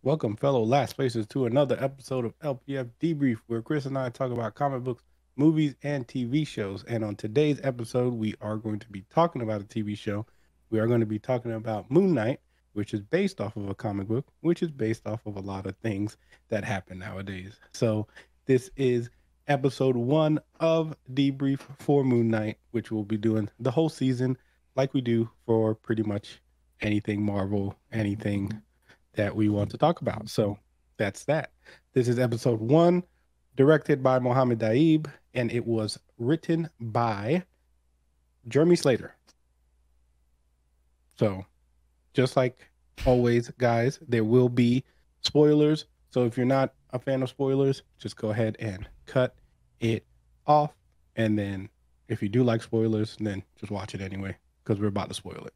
Welcome, fellow last spaces, to another episode of LPF Debrief, where Chris and I talk about comic books, movies, and TV shows. And on today's episode, we are going to be talking about a TV show. We are going to be talking about Moon Knight, which is based off of a comic book, which is based off of a lot of things that happen nowadays. So this is episode 1 of Debrief for Moon Knight, which we'll be doing the whole season like we do for pretty much anything Marvel, anything that we want to talk about. So that's that. This is episode 1, directed by Mohammed Daib, and it was written by Jeremy Slater. So just like always, guys, there will be spoilers. So if you're not a fan of spoilers, just go ahead and cut it off. And then if you do like spoilers, then just watch it anyway, because we're about to spoil it.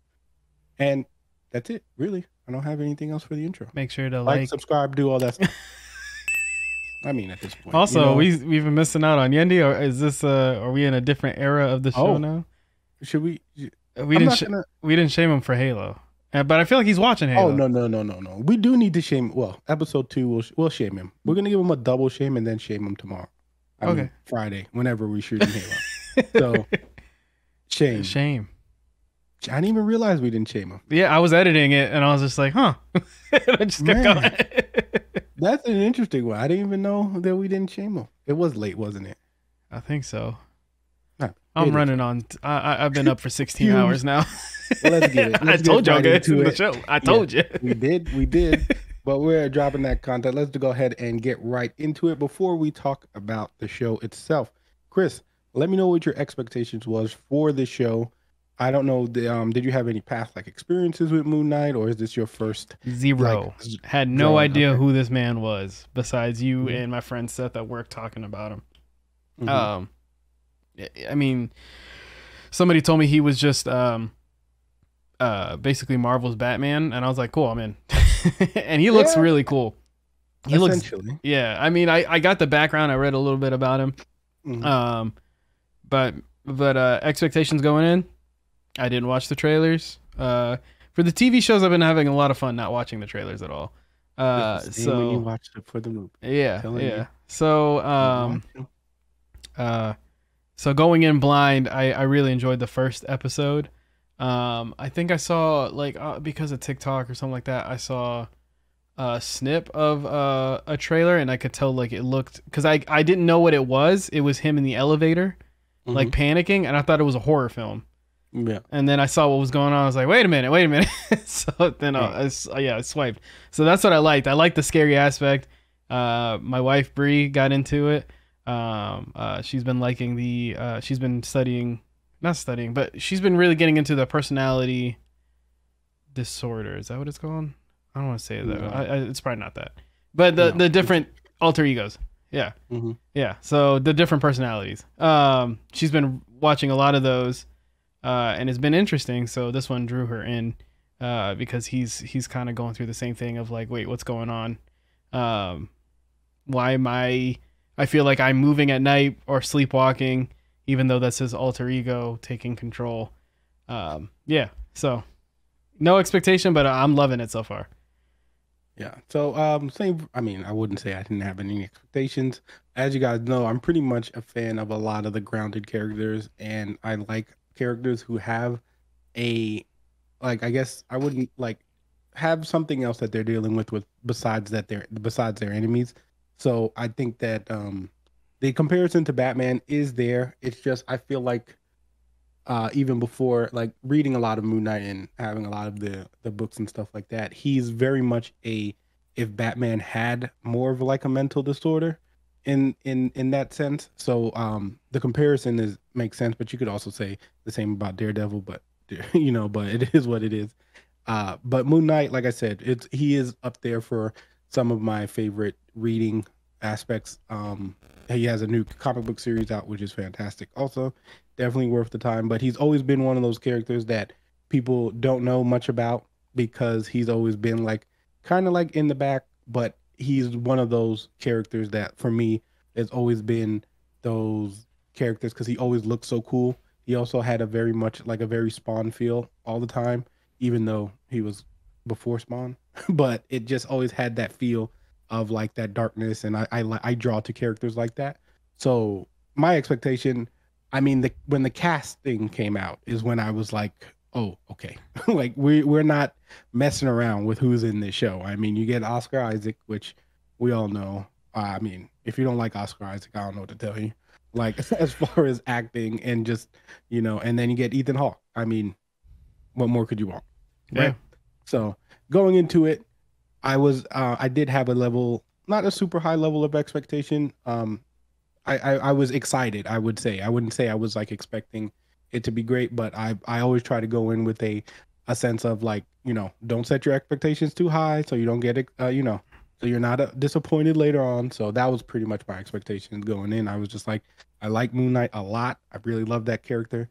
And that's it, really. I don't have anything else for the intro. Make sure to like, subscribe, do all that stuff. I mean, at this point. Also, we've been missing out on Yendi, or is this are we in a different era of the show now? Should we? We didn't shame him for Halo, but I feel like he's watching Halo. Oh no. We do need to shame. Well, episode 2, we'll shame him. We're gonna give him a double shame and then shame him tomorrow. I mean, Friday, whenever we shoot in Halo. So shame. I didn't even realize we didn't shame him. Yeah, I was editing it and I was just like, huh. I just kept going. That's an interesting one. I didn't even know that we didn't shame him. It was late, wasn't it? I think so. I'm running on. I've been up for 16 hours now. Well, let's get it. I told y'all guys in the show. I told you. We did. But we're dropping that content. Let's go ahead and get right into it before we talk about the show itself. Chris, let me know what your expectations was for the show. I don't know. Did you have any past experiences with Moon Knight, or is this your first? Zero. Had no idea who this man was basides you and my friend Seth at work talking about him. I mean, somebody told me he was just basically Marvel's Batman, and I was like, cool, I'm in. And he looks really cool. He looks. Yeah. I mean, I got the background. I read a little bit about him. But expectations going in. I didn't watch the trailers. For the TV shows, I've been having a lot of fun not watching the trailers at all. So when you watched it for the movie. Yeah. So so going in blind, I really enjoyed the first episode. I think I saw because of TikTok or something like that, I saw a snip of a trailer, and I could tell it looked, because I didn't know what it was. It was him in the elevator, panicking, and I thought it was a horror film. Yeah. And then I saw what was going on. I was like, wait a minute. So then I swiped. So that's what I liked. I liked the scary aspect. My wife Bree got into it. She's been liking she's been but she's been really getting into the personality disorder. Is that what it's called? I don't want to say that. No. It's probably not that. But the different alter egos. Yeah. Yeah. So the different personalities. She's been watching a lot of those. And it's been interesting. So this one drew her in, because he's kind of going through the same thing of wait, what's going on? Why am I feel like I'm moving at night or sleepwalking, even though that's his alter ego taking control. Yeah. So no expectation, but I'm loving it so far. Yeah. So, same. I mean, I wouldn't say I didn't have any expectations. As you guys know, I'm pretty much a fan of a lot of the grounded characters, and I like characters who have I guess I wouldn't have something else that they're dealing with besides their enemies. So I think that the comparison to Batman is there. It's just I feel like even before reading a lot of Moon Knight and having a lot of the books and stuff like that, he's very much if Batman had more of a mental disorder in that sense. So the comparison makes sense, but you could also say the same about Daredevil, but but it is what it is. But Moon Knight, like I said, he is up there for some of my favorite reading aspects. He has a new comic book series out, which is fantastic. Also, definitely worth the time. But he's always been one of those characters that people don't know much about, because he's always been kind of in the back. But he's one of those characters that, for me, has always been those characters because he always looked so cool. He also had a very much a very Spawn feel all the time, even though he was before Spawn, but it just always had that feel of like that darkness, and I draw to characters like that. So my expectation, I mean, when the casting came out is when I was like, oh, okay, like we're not messing around with who's in this show. I mean, you get Oscar Isaac, which we all know. I mean, if you don't like Oscar Isaac, I don't know what to tell you. Like as far as acting and just and then you get Ethan Hawke. I mean, what more could you want, Yeah. right? So going into it, I did have a level, not a super high level of expectation. I was excited. I would say I wouldn't say I was like expecting it to be great, but I always try to go in with a sense of like don't set your expectations too high so you don't get it so you're not disappointed later on. So that was pretty much my expectations going in. I was just like, I like Moon Knight a lot. I really love that character.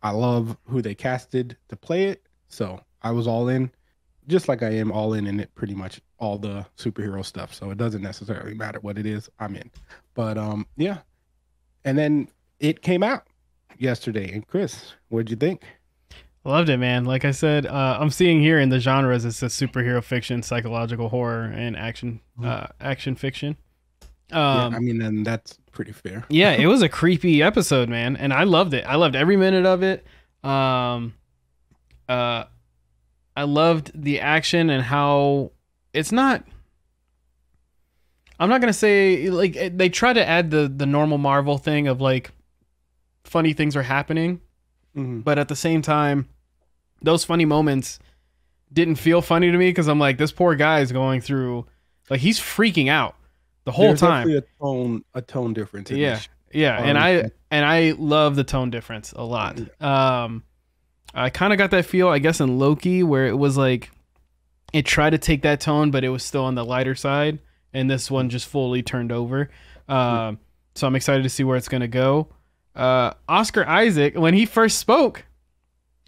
I love who they casted to play it. So I was all in, just like I am all in it, pretty much all the superhero stuff. So it doesn't necessarily matter what it is, I'm in. But yeah. And then it came out yesterday. And Chris, what'd you think? Loved it, man. Like I said, I'm seeing here in the genres, it's a superhero fiction, psychological horror, and action fiction. Yeah, I mean, and that's pretty fair. Yeah, it was a creepy episode, man, and I loved it. I loved every minute of it. I loved the action and how it's not. I'm not gonna say like they try to add the normal Marvel thing of like funny things are happening, but at the same time, those funny moments didn't feel funny to me because I'm like, this poor guy is going through, like, he's freaking out the whole time. There's definitely a tone difference. Yeah, and I love the tone difference a lot. I kind of got that feel, I guess, in Loki, where it was like it tried to take that tone, but it was still on the lighter side, and this one just fully turned over. So I'm excited to see where it's gonna go. Oscar Isaac, when he first spoke,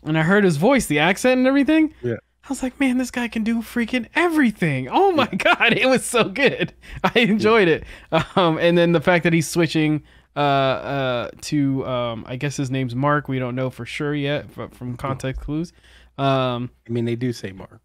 and I heard his voice, the accent and everything, yeah, I was like, man, this guy can do freaking everything. Oh my God, it was so good. I enjoyed it. And then the fact that he's switching to I guess his name's Mark. We don't know for sure yet from context clues. I mean, they do say Mark.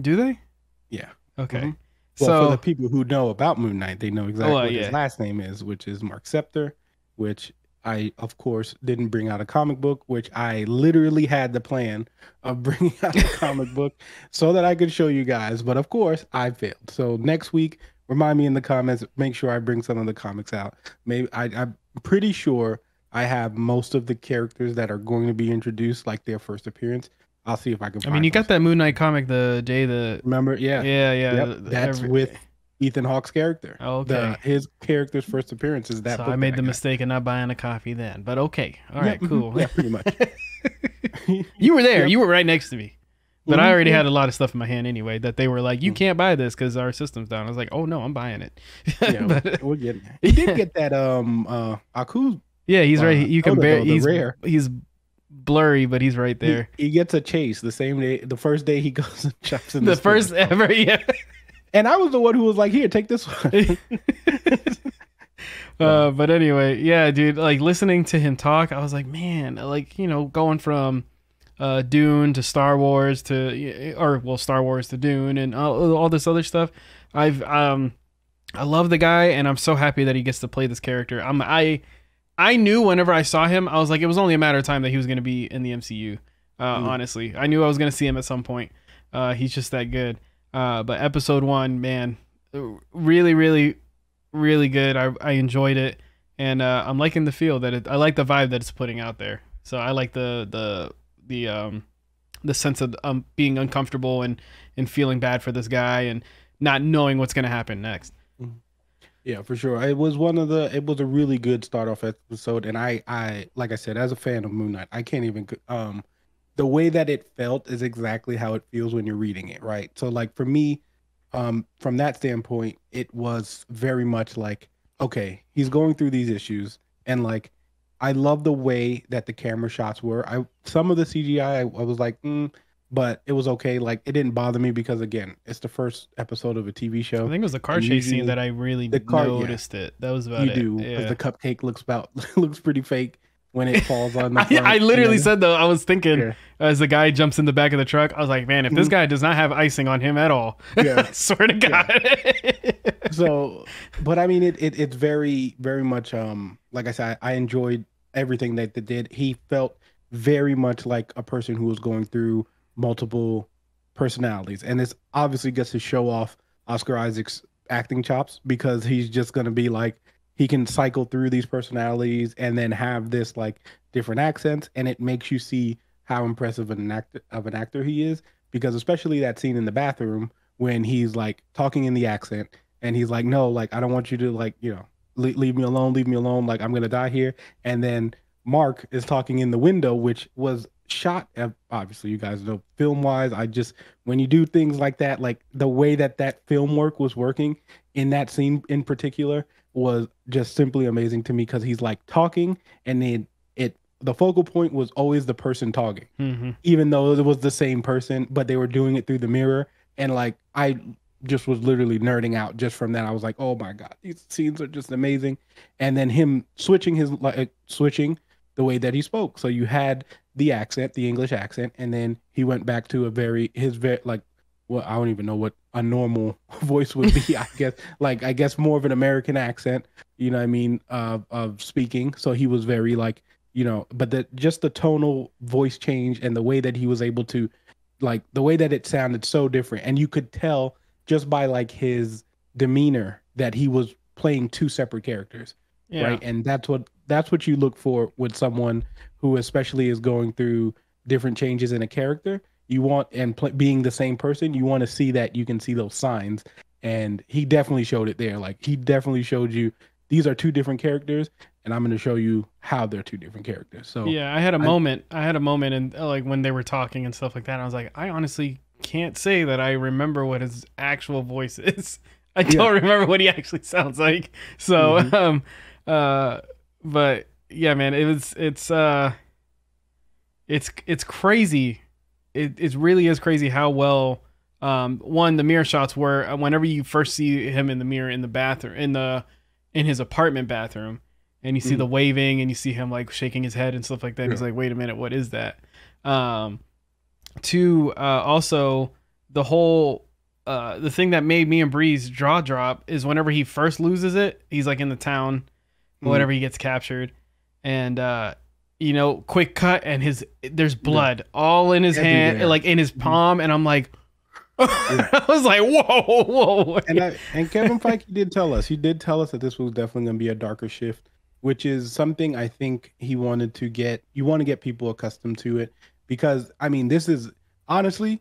Do they? Yeah. Okay. Well, So for the people who know about Moon Knight, they know exactly what his last name is, which is Mark Scepter, which I, of course, didn't bring out a comic book, which I literally had the plan of bringing out a comic book so that I could show you guys. But of course, I failed. So next week, remind me in the comments, make sure I bring some of the comics out. Maybe I'm pretty sure I have most of the characters that are going to be introduced, like their first appearance. I'll see if I can. I mean, you got that Moon Knight comic the day the remember, yeah. Yep. That's with Ethan Hawke's character. Okay. His character's first appearance is that. So I made the mistake of not buying a copy then, but okay. All right, cool. Yeah, pretty much. You were there. Yep. You were right next to me. But I already had a lot of stuff in my hand anyway that they were like, you can't buy this because our system's down. I was like, oh no, I'm buying it. Yeah, but, we'll get it. He did get that Aku. Yeah, he's right. You can bear. He's rare. He's blurry, but he's right there. He gets a chase the same day, the first day he goes and chops in the first ever. Yeah. And I was the one who was like, here, take this one. But anyway, yeah, dude, like listening to him talk, I was like, man, like, going from Dune to Star Wars to Star Wars to Dune and all this other stuff. I love the guy, and I'm so happy that he gets to play this character. I knew whenever I saw him, I was like, it was only a matter of time that he was going to be in the MCU. Honestly, I knew I was going to see him at some point. He's just that good. But episode 1, man, really, really, really good. I enjoyed it, and I'm liking the feel that I like the vibe that it's putting out there. So I like the sense of being uncomfortable and feeling bad for this guy and not knowing what's going to happen next. Yeah, for sure. It was a really good start off episode, and I like I said, as a fan of Moon Knight, I can't even the way that it felt is exactly how it feels when you're reading it, right? So like for me, from that standpoint, it was very much like, okay, he's going through these issues, and like I love the way that the camera shots were. Some of the CGI I was like, but it was okay. Like it didn't bother me because again, it's the first episode of a TV show. I think it was the car chase scene that I really noticed it. That was about it. You do, because the cupcake looks pretty fake. when it falls on the I front. And literally then, said though, I was thinking yeah. as the guy jumps in the back of the truck, I was like, man, if this Mhm. guy does not have icing on him at all, Yeah. I swear to Yeah. God. So, but I mean, it's very, very much, like I said, I enjoyed everything that they did. He felt very much like a person who was going through multiple personalities. And this obviously gets to show off Oscar Isaac's acting chops because he's just going to be like, he can cycle through these personalities and then have this like different accents. And it makes you see how impressive an actor he is because especially that scene in the bathroom when he's like talking in the accent and he's like, no, like, I don't want you to like, leave me alone, leave me alone. Like, I'm going to die here. And then Mark is talking in the window, which was shot obviously you guys know film wise. I just, when you do things like that, like the way that that film work was working in that scene in particular was just simply amazing to me because he's like talking and then the focal point was always the person talking, Mhm. even though it was the same person, but they were doing it through the mirror. And like, I just was literally nerding out just from that. I was like, oh my God, these scenes are just amazing. And then him switching switching the way that he spoke. So you had the accent, the English accent, and then he went back to his very, like, well, I don't even know what a normal voice would be. I guess more of an American accent, you know what I mean, of speaking. So he was very like, but just the tonal voice change and the way that he was able to, like the way that it sounded so different. And you could tell just by like his demeanor that he was playing two separate characters. Yeah. Right. And that's what you look for with someone who especially is going through different changes in a character. You want, and being the same person, you want to see that you can see those signs. And he definitely showed it there. Like he definitely showed you these are two different characters and I'm going to show you how they're two different characters. So Yeah, I had a moment. I had a moment, and like when they were talking and stuff like that, I was like, I honestly can't say that I remember what his actual voice is. I don't remember what he actually sounds like. So, but yeah, man, it's crazy. It really is crazy how well one the mirror shots were whenever you first see him in the mirror in the bathroom in his apartment bathroom. And you see the waving and you see him like shaking his head and stuff like that. And he's like, wait a minute, what is that? Also the whole, the thing that made me and Bree's jaw drop is whenever he first loses it, he's like in the town, whenever he gets captured and, quick cut and there's blood all in his hand, like in his palm. And I'm like, I was like, whoa. And Kevin Feige did tell us, that this was definitely going to be a darker shift, which is something I think you want to get people accustomed to it because I mean, this is honestly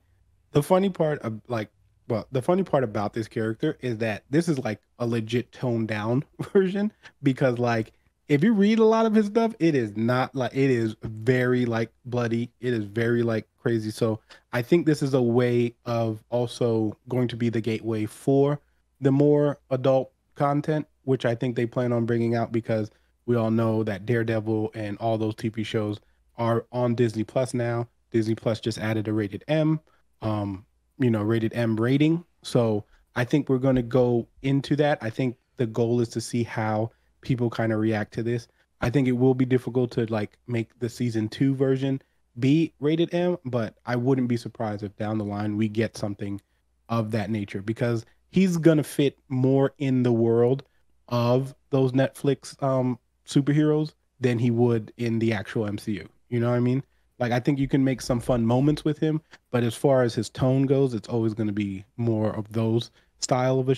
the funny part about this character is that this is like a legit toned down version because like, if you read a lot of his stuff, it is not like, it is very like bloody. It is very like crazy. So I think this is a way of also going to be the gateway for the more adult content, which I think they plan on bringing out because we all know that Daredevil and all those TV shows are on Disney Plus now. Disney Plus just added a rated M, rated M rating. So I think we're going to go into that. I think the goal is to see how people kind of react to this. I think it will be difficult to like make the season 2 version be rated M, but I wouldn't be surprised if down the line we get something of that nature because he's gonna fit more in the world of those Netflix superheroes than he would in the actual MCU. You know what I mean? Like I think you can make some fun moments with him, but as far as his tone goes, it's always going to be more of those style of a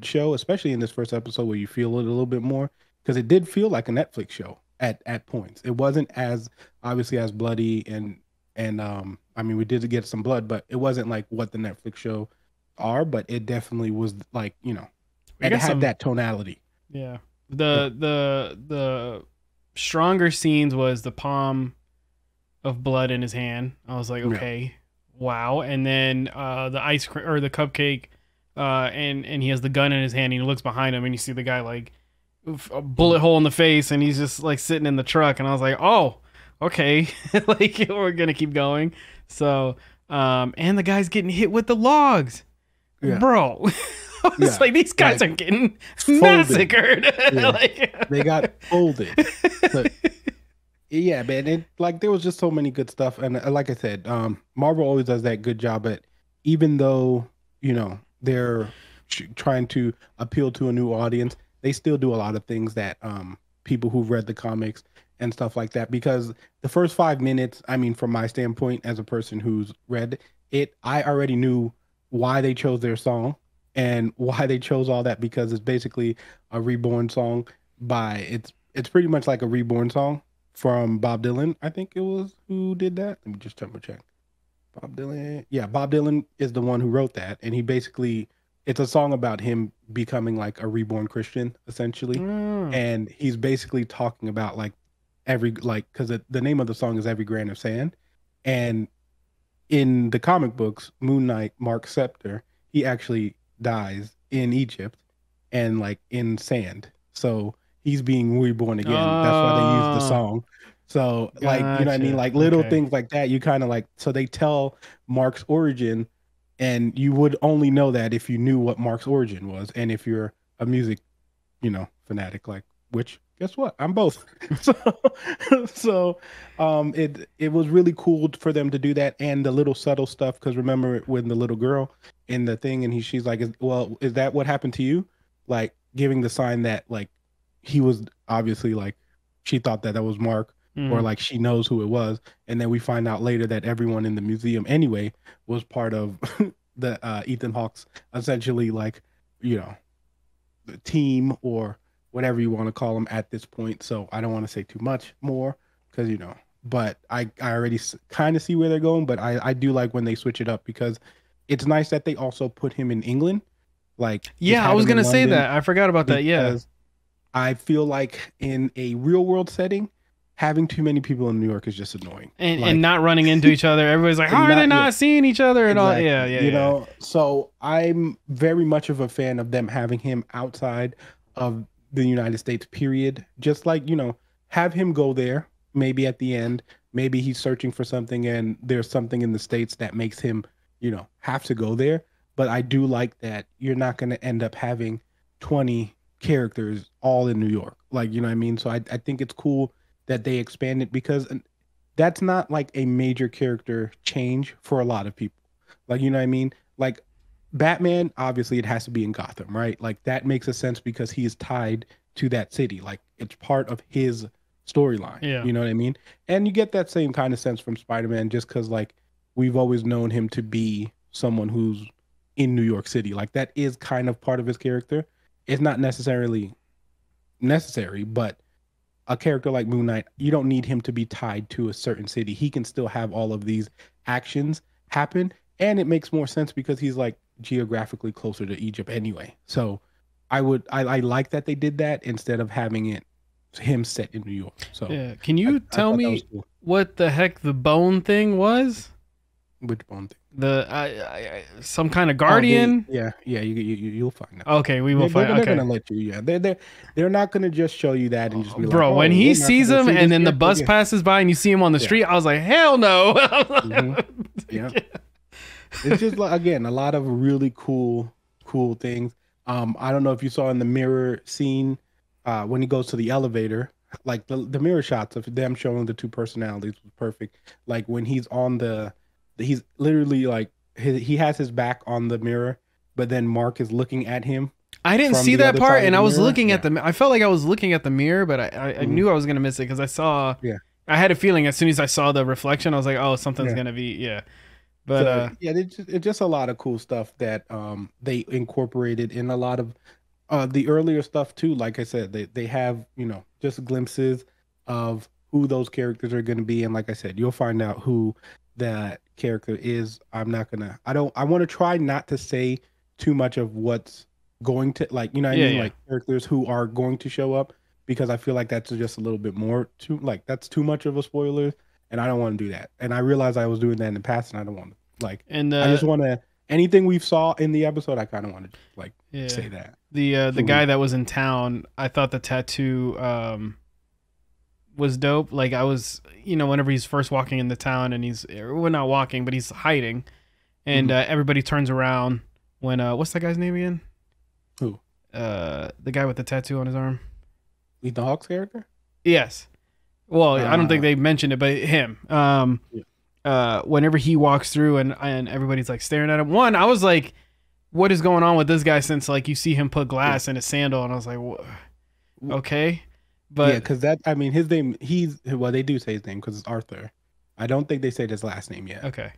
show, especially in this first episode where you feel it a little bit more because it did feel like a Netflix show at points. It wasn't as obviously as bloody and I mean we did get some blood, but it wasn't like what the Netflix show are, but it definitely was like, it had that tonality. Yeah. The stronger scenes was the palm of blood in his hand. I was like, okay, wow. And then the ice cream or the cupcake and he has the gun in his hand and he looks behind him and you see the guy like a bullet hole in the face and he's just like sitting in the truck and I was like, oh, okay. Like we're gonna keep going. So and the guy's getting hit with the logs. Bro. I was like, these guys are getting massacred. They got folded. Yeah, man. It like there was just so many good stuff, and like I said, Marvel always does that good job. But even though they're trying to appeal to a new audience, they still do a lot of things that people who've read the comics and stuff like that. Because the first 5 minutes, I mean, from my standpoint as a person who's read it, I already knew why they chose their song and why they chose all that because it's basically a reborn song by it's pretty much like a reborn song from Bob Dylan. I think it was who did that. Let me just double check. Bob Dylan. Yeah, Bob Dylan is the one who wrote that, and he basically it's a song about him becoming like a reborn Christian essentially, Mm. and he's basically talking about like every like because the name of the song is Every Grain of Sand, and in the comic books, Moon Knight, Mark Scepter, he actually dies in Egypt and like in sand. So he's being reborn again. That's why they use the Oh, song. So like, you know what I mean? gotcha. Like little Okay. things like that, you kind of like so they tell Mark's origin and you would only know that if you knew what Mark's origin was and if you're a music fanatic like which guess what? I'm both. So so it was really cool for them to do that and the little subtle stuff because remember when the little girl in the thing and she's like well is that what happened to you? Like giving the sign that like he was obviously like she thought that that was Mark or Mm. like she knows who it was and then we find out later that everyone in the museum anyway was part of the Ethan Hawke's essentially like you know team or whatever you want to call them at this point. So I don't want to say too much more because but I already kind of see where they're going. But I do like when they switch it up because it's nice that they also put him in England, like just Yeah, I have was him in gonna say London that. I forgot about that. Yeah. because I feel like in a real world setting, having too many people in New York is just annoying. And Like not running into each other. Everybody's like, how and are they not yeah, not seeing each other and all? Yeah, exactly. yeah, yeah. So I'm very much of a fan of them having him outside of the United States, period. Just like, have him go there, maybe at the end, maybe he's searching for something and there's something in the States that makes him, have to go there. But I do like that you're not going to end up having 20 characters all in New York. Like, you know what I mean? So I think it's cool that they expand it because that's not like a major character change for a lot of people. Like, you know what I mean? Like Batman, obviously it has to be in Gotham, right? Like that makes a sense because he is tied to that city. Like it's part of his storyline. Yeah. You know what I mean? And you get that same kind of sense from Spider-Man just because like we've always known him to be someone who's in New York City. Like that is kind of part of his character. It's not necessarily necessary, but a character like Moon Knight, you don't need him to be tied to a certain city. He can still have all of these actions happen, and it makes more sense because he's like geographically closer to Egypt anyway. So I like that they did that instead of having it him set in New York. So Yeah. Can I, you I tell thought that me was cool. what the heck the bone thing was? Which bone thing? The some kind of Oh, guardian? yeah. You'll find out. Okay, we will find. They're Okay. gonna let you. Yeah, they're not gonna just show you that and just be like, Bro, when oh, he we're not sees gonna him see and this then the character bus again. passes by and you see him on the Yeah. street, I was like, hell no. Hmm. Yeah. It's just like again a lot of really cool things. I don't know if you saw in the mirror scene when he goes to the elevator, like the mirror shots of them showing the two personalities was perfect. Like when he's on he's literally like he has his back on the mirror, but then Mark is looking at him I didn't from see the that other part, side of and the I was mirror. looking at Yeah, the. I felt like I was looking at the mirror, but I mhm, knew I was gonna miss it because I saw. yeah, I had a feeling as soon as I saw the reflection, I was like, oh, something's yeah. gonna be yeah. But So yeah, it's just a lot of cool stuff that they incorporated in a lot of the earlier stuff too. Like I said, they have just glimpses of who those characters are going to be, and like I said, you'll find out who that character is. I'm not gonna. I don't. I want to try not to say too much of what's going to like. You know what I yeah, mean? yeah. Like characters who are going to show up because I feel like that's just a little bit more too like that's too much of a spoiler, and I don't want to do that. And I realized I was doing that in the past, and I don't want to like. And I just want to anything we've saw in the episode. I kind of want to like yeah, say that. the So we guy that was in town, I thought the tattoo was dope. Like I was, whenever he's first walking in the town and we're not walking, but he's hiding, and mhm. everybody turns around when what's that guy's name again? Who? The guy with the tattoo on his arm. Ethan Hawke's character? Yes. Well, I don't think Uh, they mentioned it, but him. yeah. Whenever he walks through and everybody's like staring at him. One, I was like, what is going on with this guy? Since like you see him put Yeah. glass in his sandal, and I was like, W- okay, Yeah, but because that, I mean, his name, well, they do say his name because it's Arthur. I don't think they said his last name yet, okay,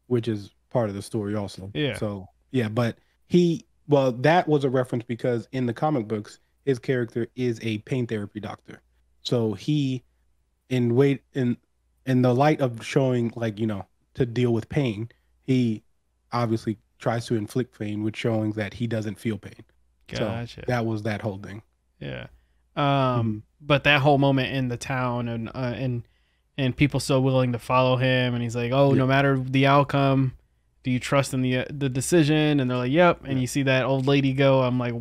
which is part of the story also. yeah, So, yeah, but well, that was a reference because in the comic books, his character is a pain therapy doctor. So in wait in the light of showing, like, to deal with pain, he obviously tries to inflict pain with showing that he doesn't feel pain. So gotcha, that was that whole thing. yeah. Hmm. But that whole moment in the town and people so willing to follow him, and he's like, oh, Yeah, no matter the outcome, do you trust in the decision? And they're like, yep. And yeah, you see that old lady go. I'm like,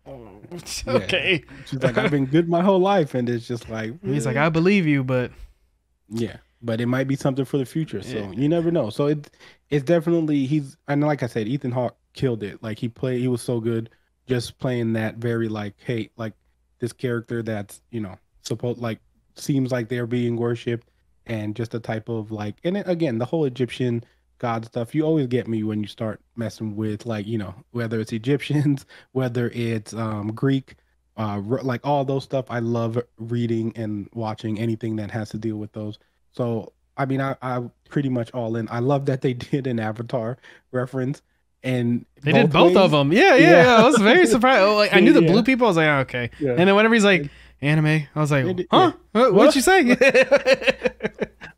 yeah. okay. She's like, I've been good my whole life, and it's just like, He's like, I believe you, but yeah, but it might be something for the future. yeah, So you never know. So it's definitely and like I said, Ethan Hawke killed it. Like he was so good just playing that very like, hey, like this character that's supposed like seems like they're being worshipped, and just a type of like, and again, the whole Egyptian god stuff. You always get me when you start messing with, like, whether it's Egyptians, whether it's Greek, like all those stuff. I love reading and watching anything that has to deal with those. So I mean, I pretty much all in. I love that they did an Avatar reference, and they did both both of ways. them. Yeah, yeah, Yeah, yeah. I was very surprised. Oh, like I knew the yeah, blue people. I was like, oh, okay. yeah. And then whenever he's like anime, I was like, Yeah. huh? What'd What? you say?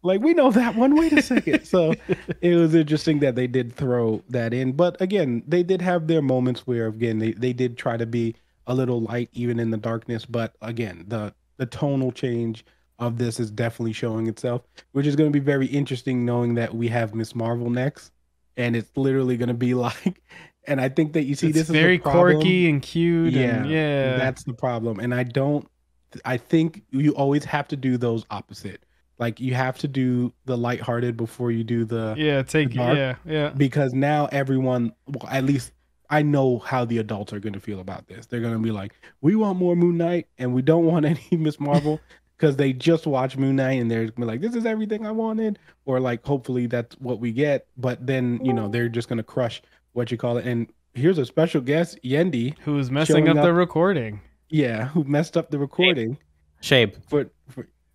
Like, we know that one. Wait a second. So it was interesting that they did throw that in. But again, they did have their moments where, again, they did try to be a little light even in the darkness. But again, the tonal change of this is definitely showing itself, which is going to be very interesting knowing that we have Miss Marvel next. And it's literally going to be like, and I think that you see It's this is the very problem. quirky and cute, and Yeah, yeah, that's the problem. And I think you always have to do those opposite. Like, you have to do the lighthearted before you do yeah. the Take dark, yeah, yeah. because now everyone, well, at least I know how the adults are going to feel about this. They're going to be like, we want more Moon Knight and we don't want any Miss Marvel, because they just watched Moon Knight and they're gonna be like, this is everything I wanted, or like hopefully that's what we get. But then they're just going to crush what you call it. And here's a special guest, Yendi, Who's messing showing up the up. recording? Yeah, who messed up the Shape. recording. Shape. For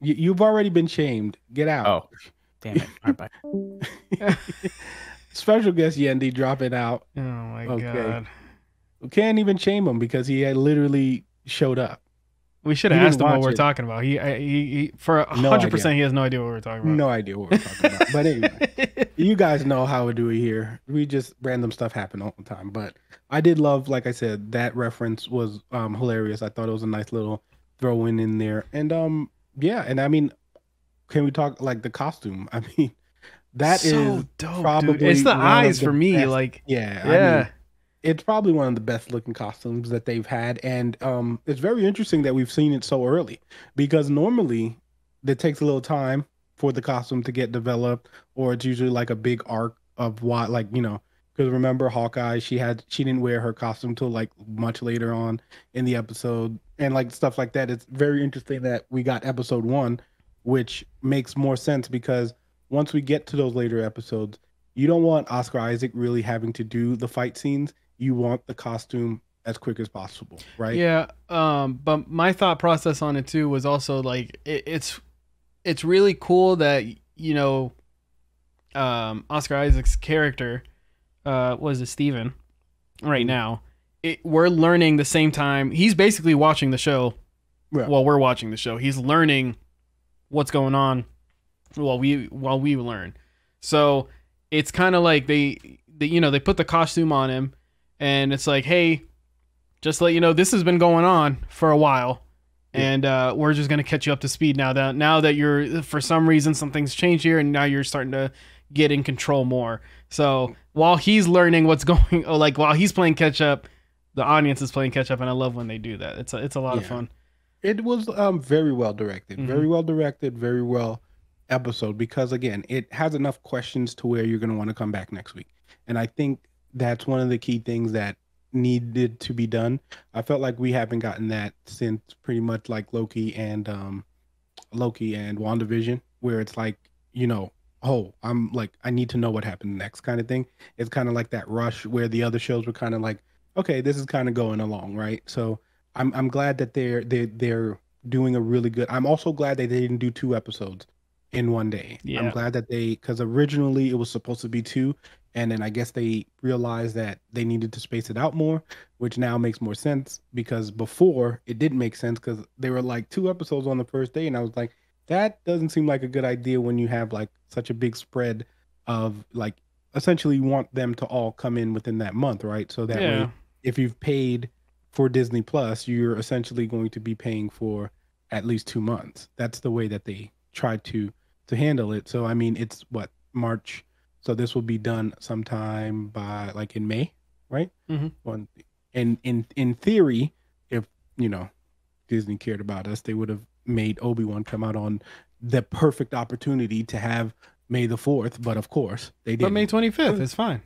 you've already been shamed. Get out. Oh, damn it. All right, bye. Special guest Yendi dropping out. Oh my Okay. god. We can't even shame him because he had literally showed up. We should He have didn't asked him what watch we're it. talking about. He for No 100%, idea. he has no idea what we're talking about. No idea what we're talking about. But anyway, you guys know how we do it here. We just random stuff happen all the time. But I did love, like I said, that reference was hilarious. I thought it was a nice little throw in there. And yeah, and I mean, can we talk like the costume? I mean, that So is dope, probably dude. It's the one of eyes the for me. best. Like, Yeah, I yeah. mean, it's probably one of the best looking costumes that they've had. And it's very interesting that we've seen it so early, because normally it takes a little time for the costume to get developed, or it's usually like a big arc of what, like, because remember Hawkeye, she didn't wear her costume till like much later on in the episode, and like stuff like that. It's very interesting that we got episode one, which makes more sense because once we get to those later episodes, you don't want Oscar Isaac really having to do the fight scenes. You want the costume as quick as possible, right? Yeah. But my thought process on it too was also like it's really cool that Oscar Isaac's character was a Steven right now. We're learning the same time. He's basically watching the show Yeah. while we're watching the show. He's learning what's going on while we learn. So it's kind of like they put the costume on him, and it's like, hey, just let you know this has been going on for a while, and we're just gonna catch you up to speed now that you're, for some reason something's changed here, and now you're starting to get in control more. So while he's learning what's going, like while he's playing catch up, the audience is playing catch up, and I love when they do that. It's a lot of fun. It was very well directed, Mhm. very well directed, very well episode, because again, it has enough questions to where you're going to want to come back next week. And I think that's one of the key things that needed to be done. I felt like we haven't gotten that since pretty much like Loki and Loki and WandaVision, where it's like, oh, I'm like, I need to know what happened next kind of thing. It's kind of like that rush where the other shows were kind of like, okay, this is kind of going along, right? So I'm glad that they're doing a really good. I'm also glad that they didn't do 2 episodes in one day. Yeah. I'm glad that because originally it was supposed to be 2, and then I guess they realized that they needed to space it out more, which now makes more sense, because before it didn't make sense because they were like 2 episodes on the first day, and I was like, that doesn't seem like a good idea when you have like such a big spread of like, essentially you want them to all come in within that month, right? So that way, if you've paid for Disney Plus, you're essentially going to be paying for at least 2 months. That's the way that they tried to handle it. So I mean, it's what, March, so this will be done sometime by like in May, right? Mm-hmm. And in theory, if Disney cared about us, they would have made Obi-Wan come out on the perfect opportunity to have May the 4th, but of course they didn't. But May 25th is fine.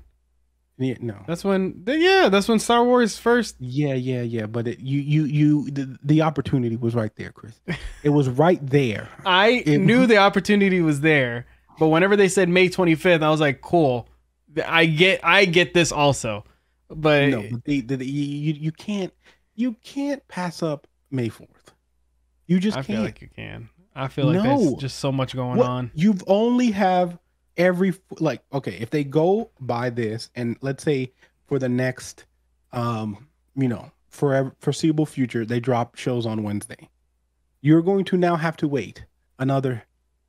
Yeah, no. That's when Star Wars first. Yeah. But the opportunity was right there, Chris. It was right there. I knew the opportunity was there, but whenever they said May 25th, I was like, cool. I get this also. But no, but you can't pass up May 4th. You just can't. I feel like you can. I feel like there's just so much going on. You've only have every, like, okay, if they go by this, and let's say for the next foreseeable future, they drop shows on Wednesday, you're going to now have to wait another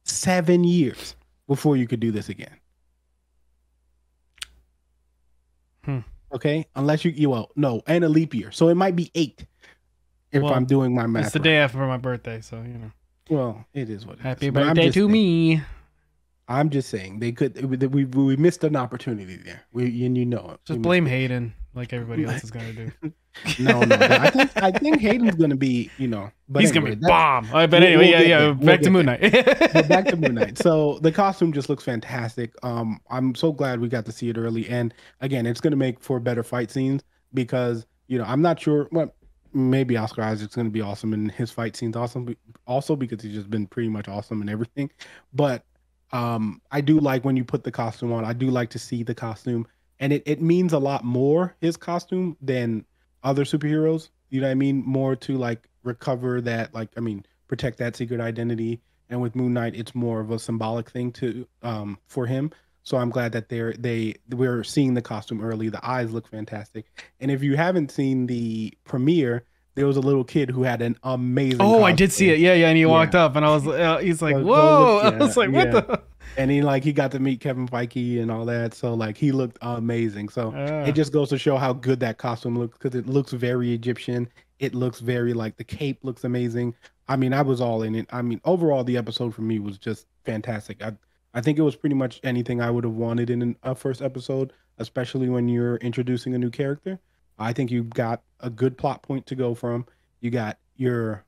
7 years before you could do this again. Okay, unless and a leap year, so it might be 8 if I'm doing my math. It's the day after my birthday, so Well, it is what it is. Happy birthday to me. I'm just saying they could. We missed an opportunity there. Just blame Hayden, like everybody else is gonna do. No. I think Hayden's gonna be. But he's gonna be bomb. But anyway, back to Moon Knight. Back to Moon Knight. So the costume just looks fantastic. I'm so glad we got to see it early, and again, it's gonna make for better fight scenes, because I'm not sure what. Maybe Oscar Isaac's going to be awesome, and his fight scene's awesome also because he's just been pretty much awesome in everything. But I do like when you put the costume on. I do like to see the costume, and it means a lot more, his costume, than other superheroes. You know what I mean? More to like recover that, protect that secret identity. And with Moon Knight, it's more of a symbolic thing to for him. So I'm glad that we're seeing the costume early. The eyes look fantastic. And if you haven't seen the premiere, there was a little kid who had an amazing costume. I did see it. Yeah. And he walked up, and I was, he's like, whoa. I was like, what the? And he got to meet Kevin Feige and all that. So he looked amazing. So it just goes to show how good that costume looks, because it looks very Egyptian. It looks very the cape looks amazing. I was all in it. Overall, the episode for me was just fantastic. I think it was pretty much anything I would have wanted in a first episode, especially when you're introducing a new character. I think you've got a good plot point to go from. You got your,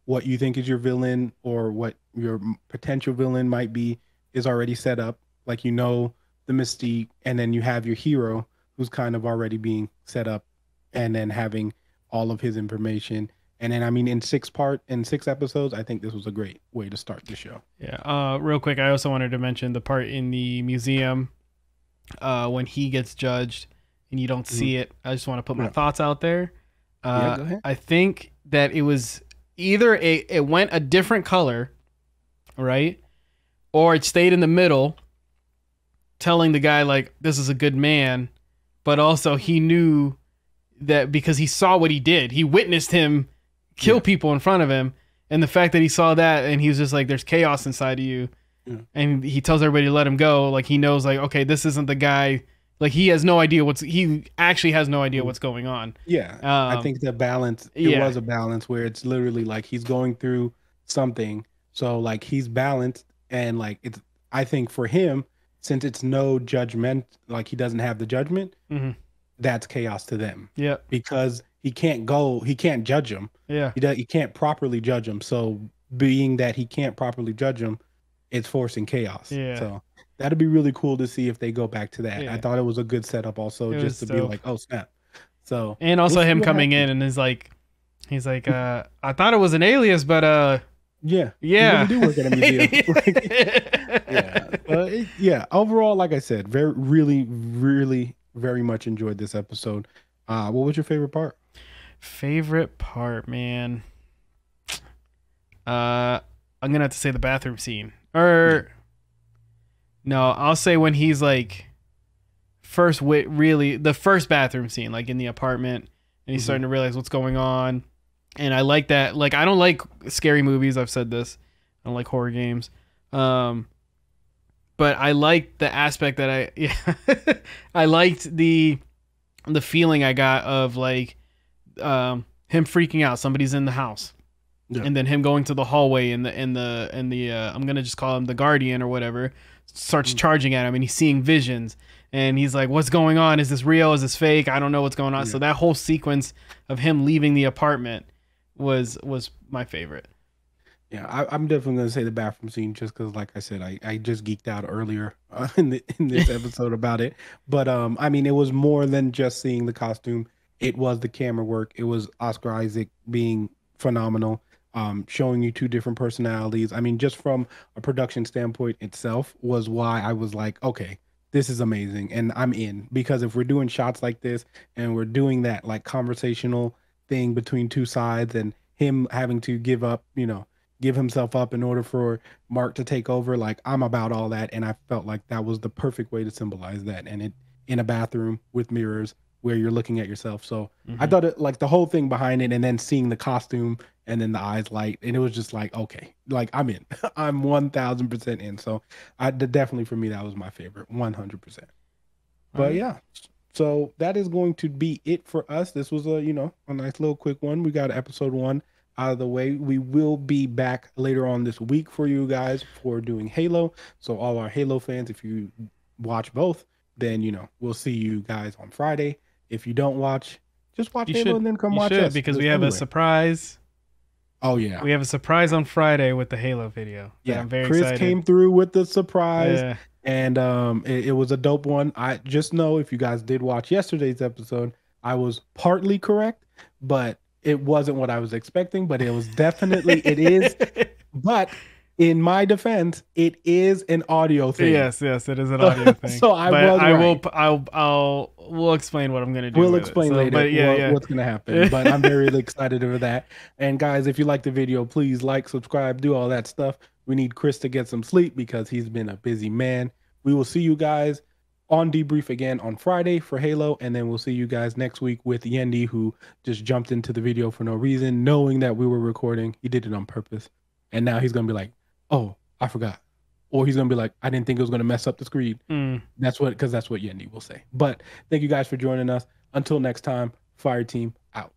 what you think is your villain, or what your potential villain might be, is already set up. Like, the mystique, and then you have your hero who's kind of already being set up, and then having all of his information. And then, in 6 episodes, I think this was a great way to start the show. Yeah. Real quick, I also wanted to mention the part in the museum when he gets judged and you don't see it. I just want to put my thoughts out there. Go ahead. I think that it was either it went a different color, right? Or it stayed in the middle, telling the guy, like, this is a good man. But also he knew that because he saw what he did. He witnessed him kill people in front of him, and the fact that he saw that, and he was just like, there's chaos inside of you, and he tells everybody to let him go. Like, he knows, like, okay, this isn't the guy. Like, he has no idea what's going on. I think the balance, it was a balance where it's literally like he's going through something, so like he's balanced, and like it's, I think for him, since it's no judgment, like he doesn't have the judgment, that's chaos to them. Yeah, because he can't judge him. Yeah, he can't properly judge him. So being that he can't properly judge him, it's forcing chaos. Yeah. So that'd be really cool to see if they go back to that. Yeah. I thought it was a good setup also, just to be like, oh snap. So, and also him coming in and he's like, I thought it was an alias, but Yeah, you Yeah. really do work at a museum. Yeah. Overall, like I said, really, very much enjoyed this episode. What was your favorite part? Favorite part, man. I'm gonna have to say the bathroom scene. Or no, I'll say when he's like really the first bathroom scene, like in the apartment, and he's starting to realize what's going on. And I like that. Like, I don't like scary movies. I've said this. I don't like horror games. But I like the aspect that I liked the feeling I got of like him freaking out. Somebody's in the house. Yeah. And then him going to the hallway and the I'm gonna just call him the guardian or whatever, starts charging at him, and he's seeing visions, and he's like, what's going on? Is this real? Is this fake? I don't know what's going on. Yeah. So that whole sequence of him leaving the apartment was my favorite. Yeah, I'm definitely gonna say the bathroom scene, just because, like I said, I just geeked out earlier in this episode about it. But I mean, it was more than just seeing the costume. It was the camera work. It was Oscar Isaac being phenomenal, showing you two different personalities. I mean, just from a production standpoint itself was why I was like, okay, this is amazing, and I'm in. Because if we're doing shots like this and we're doing that like conversational thing between two sides, and him having to give himself up in order for Mark to take over, like, I'm about all that. And I felt like that was the perfect way to symbolize that, and it in a bathroom with mirrors where you're looking at yourself. So I thought it, like, the whole thing behind it, and then seeing the costume and then the eyes light, and it was just like, okay, like, I'm in. I'm 1000% in. So definitely for me, that was my favorite, 100%. But yeah, so that is going to be it for us. This was a nice little quick one. We got episode 1 out of the way. We will be back later on this week for you guys for doing Halo. So all our Halo fans, if you watch both, then we'll see you guys on Friday. If you don't watch, just watch Halo and then come watch us, because we have a surprise. Oh yeah, we have a surprise on Friday with the Halo video. Yeah, I'm very Chris excited. Came through with the surprise. Yeah. And it was a dope one. I just know, if you guys did watch yesterday's episode, I was partly correct, but it wasn't what I was expecting. But it was definitely, it is. But in my defense, it is an audio thing. Yes, it is an audio thing. So we'll explain what I'm gonna do. We'll explain later what's gonna happen. But I'm very excited for that. And guys, if you like the video, please like, subscribe, do all that stuff. We need Chris to get some sleep because he's been a busy man. We will see you guys on Debrief again on Friday for Halo, and then we'll see you guys next week with Yendi, who just jumped into the video for no reason, knowing that we were recording. He did it on purpose, and now he's gonna be like, "Oh, I forgot," or he's gonna be like, "I didn't think it was gonna mess up the screen." That's what Yendi will say. But thank you guys for joining us. Until next time, Fire Team out.